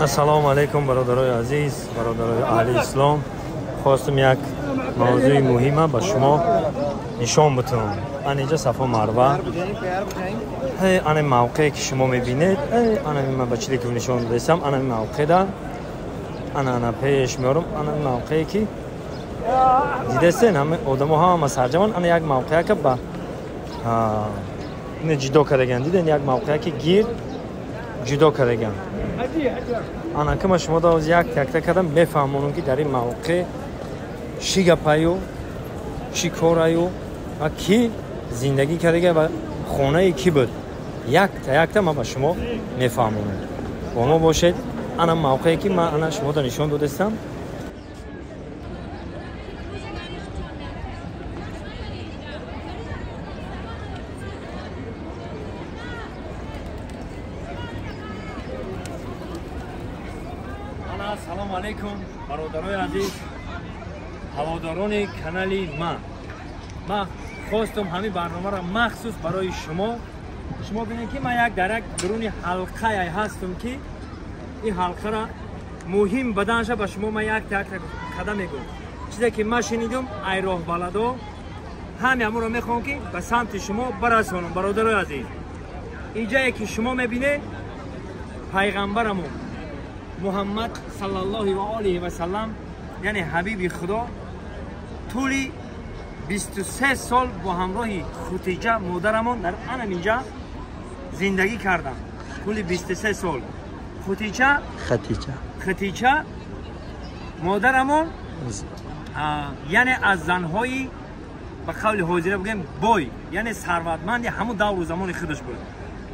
السلام علیکم برادرای عزیز، برادرای اهل اسلام. خواستم یک موضوع مهمه به شما نشان بدم. اینجا صفا مروه، این موقعی که شما میبینید، این من بچه‌ای که نشان دادم، این موقع ده، انا پیش میارم. این موقعی که دیدستین همه آدم‌ها هم سرجمان، این یک موقعی که با این جدا کردن، دیدین یک موقعی که گیر جدا کردن. آن که ما شما داوز یک تک کردم بفهمونم که در این موقع چی گپایو، چی کارایو و کی زندگی کرده و خانه کی بود. یک تا ما با شما میفهمونم. با ما باشید. آن موقعی که من شما رو نشان دادم. سلام علیکم برادرای عزیز، هواداران کانال ما خواستم همین برنامه را مخصوص برای شما ببینید که من یک درک درون حلقه هستم که این حلقه را مهم بدنش به شما من یک قدم میگم. چیزی که من شنیدم ای راه بلدا همین امر را میخوام که به سمت شما برسونم. برادرای عزیز، اینجایی که شما میبینید پیغمبرمون محمد صلی الله و آله و سلم، یعنی حبیب خدا، طولی 23 سال با همراه خدیجه مادرمون در اینجا زندگی کردم. طولی 23 سال خدیجه مادرمون، یعنی از زنهای به قول حاضره بگیم بوی، یعنی ثروتمند همون دور و زمان خودش بود.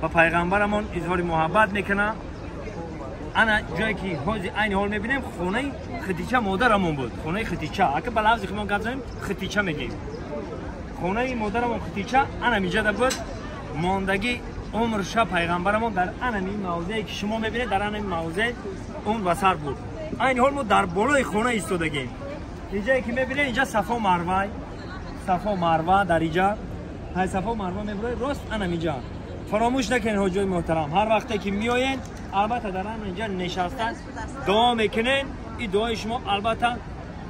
با پیغمبرمون اظهار محبت میکنه. انا جایی که این حال میبینیم خونه خدیجه مادرمون بود. خونه خدیجه اگه به لفظی که ما گپ زدیم خدیجه میگیم. خونه مادرمون خدیجه انا میجاده بود. ماندگی عمر شب پیغمبرمون در این موضعی که شما میبینید، در این موضع اون وسر بود. این حال ما در بالای خونه ایستادگیم. اینجایی که میبینید اینجا صفا مروه در اینجا های صفا مروه میبره راست انا میجا. فراموش نکنین حجای محترم، هر وقتی که میایین البته در اینجا نشستن دعا میکنین. این دعای شما البته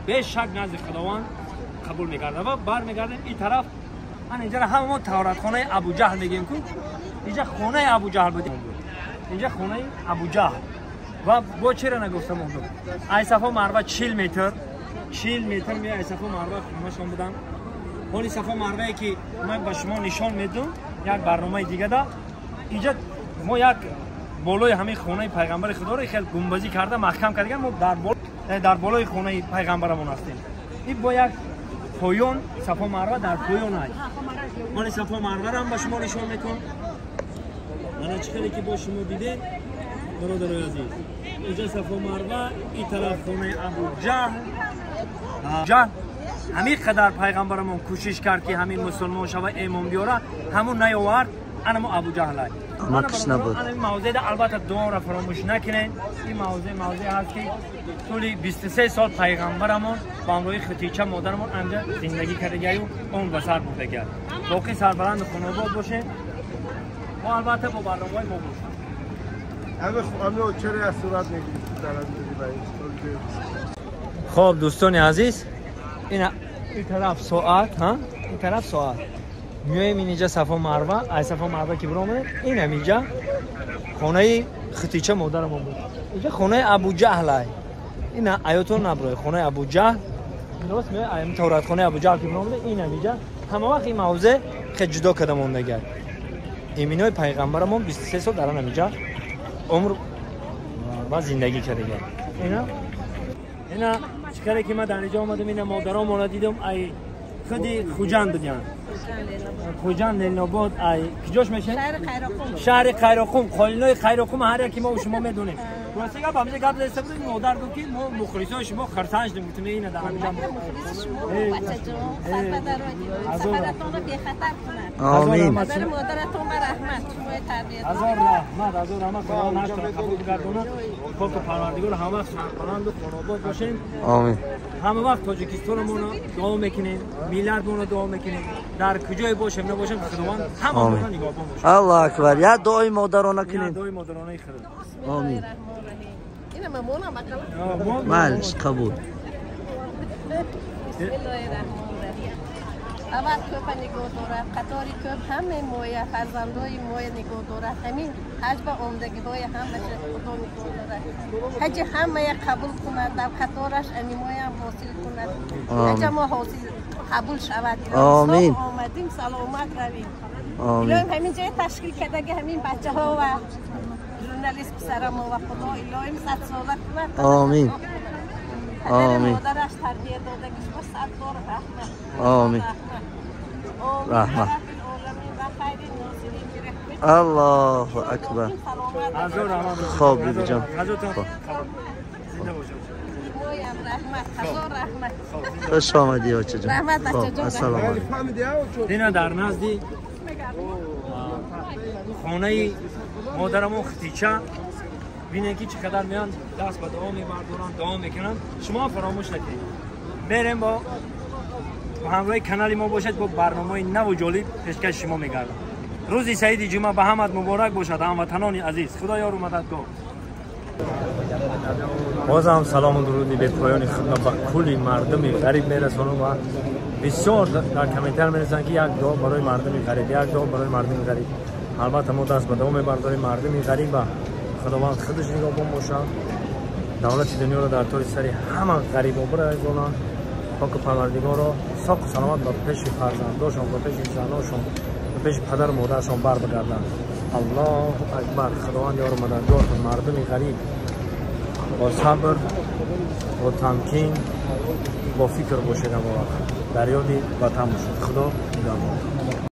به شک نزد خداوند قبول میگرده و برمیگردیم این طرف. اینجا همه ما تورات خانه ابو جهل میگیم که اینجا خانه ابو جهل بود. اینجا خانه ابو جهل و با چرا نگفتم اون ای صفا مروه 40 متر می ای صفا مروه خونه‌شون بودم. ولی صفا مروه‌ای که من به شما نشان میدم یک برنامه دیگه ده. اینجا ما یک بالای همین خانه پیغمبر خدا رو خیلی گنبدی کرده، محکم کرده. ما در بالای خانه پیغمبرمون هستیم. این با یک پایون صفا مروه در پایون است. من صفا مروه رو هم به شما نشان میکنم. من چقدر که با شما دیدید برادرای عزیز، اینجا صفا مروه، این طرف خانه ابو جهل. همین قدر پیغمبرمون کوشش کرد که همین مسلمان شوه امام بیاره، همون نیاورد. انا ابو جهل است. مکش نبود. این موضوع البته دعا را فراموش نکنین. این موضوع هست که طولی 23 سال پیغمبرمون با همراه خدیجه مادرمون اینجا زندگی کرده و اون بسر بوده کرد. باقی سربلند خانواده باشه و البته با برنامه‌های ما باشه. همه چرا از صورت میگیرید؟ خب دوستان عزیز، این طرف ساعت میایم اینجا صفا مروه. ای صفا مروه که برام این اینجا خانه خدیجه مادرمون بود. اینجا خانه ابو جهل است. این آیاتون نبره خانه ابو جهل. درست میگه ایم تورات خانه ابو جهل که برام این اینجا همه وقت این موضع خیلی جدا کده موندگی. ایمینای پیغمبرمون 23 سال در اینجا عمر و زندگی کرده. اینا چیکاره که من در اینجا اومدم این مادرام رو دیدم. ای خودی خوجند بودن. خوجند لناباد ای کجاش میشه؟ شهر خیرخوم. خالینای خیرخوم هر یکی ما و شما میدونیم. واسه با همزه قبل است بودیم مادر گفت که ما مخلصای شما خرسانج نمیتونه اینه در همینجا مخلص شما بچه جون سرپدر و سفرتون رو بی خطر کنن. آمین. مادرتون به رحمت شما تربیت هزار رحمت خدا نشتر قبول بگردونه خاک پروردگار همه وقت سرپناه و خانوادات باشین. آمین. همه وقت تاجیکستانمون رو دعا میکنیم، میلیاردمون رو دعا میکنیم، در کجای باشیم نباشیم خداوند همه رو نگهبان باشه. الله اکبر. یا دعای مادرانه کنین. دعای مادرانه خدا. آمین. اینه مامونا مکلا. مالش قبول. بسم الله الرحمن الرحیم. اول کوپ نگاه دارد، قطاری کوپ همه مویه فرزندای مویه نگاه دارد، همین حج به عمدگی های همه خدا نگاه دارد. حج همه قبول کند، در قطارش امی مویه هم حاصل کند. حج ما حاصل قبول شود. آمین. آمدیم سلامت رویم. آمین. الهیم همین جای تشکیل کردگی همین بچه ها و ژورنالیست پسر ما و خدا الهیم 100 ساله کند. آمین. آمین. مادرش تربیت دادگیش با 100 بار رحمت. آمین. رحمت. الله اکبر. خوب بیبی جان. خوش آمدی آچه جان. رحمت بچه جان. السلام علیکم. دینا در نزدی خانه مادرمون ختیچه بینید که چقدر میان دست به دعا میبردارن دعا میکنن. شما فراموش نکنید بریم با همراه کانال ما باشد با برنامه نو و جالب پیشکش شما میگردم. روزی سعید جمعه به همت مبارک باشد هموطنان عزیز. خدا یار و مددگار. باز هم سلام و درودی به پایان خدمت به کلی مردم غریب میرسونم و بسیار در کامنتر میرسن که یک دعا برای مردم غریب، یک دعا برای مردم غریب. البته ما دست به دعا میبرداریم مردم غریب و خداوند خودش نگهبان باشه. دولت دنیا رو در طور سری همه غریبا برگردونه. پاک پروردگار را ساق و سلامت به پیش فرزنداشون، به پیش زناشون، به پیش پدر و مادرشون بر بگردن. الله اکبر. خداوند یار و مددگار مردم غریب با صبر با تمکین با فکر باشید، در یاد وطن باشید. خدا نگهبان.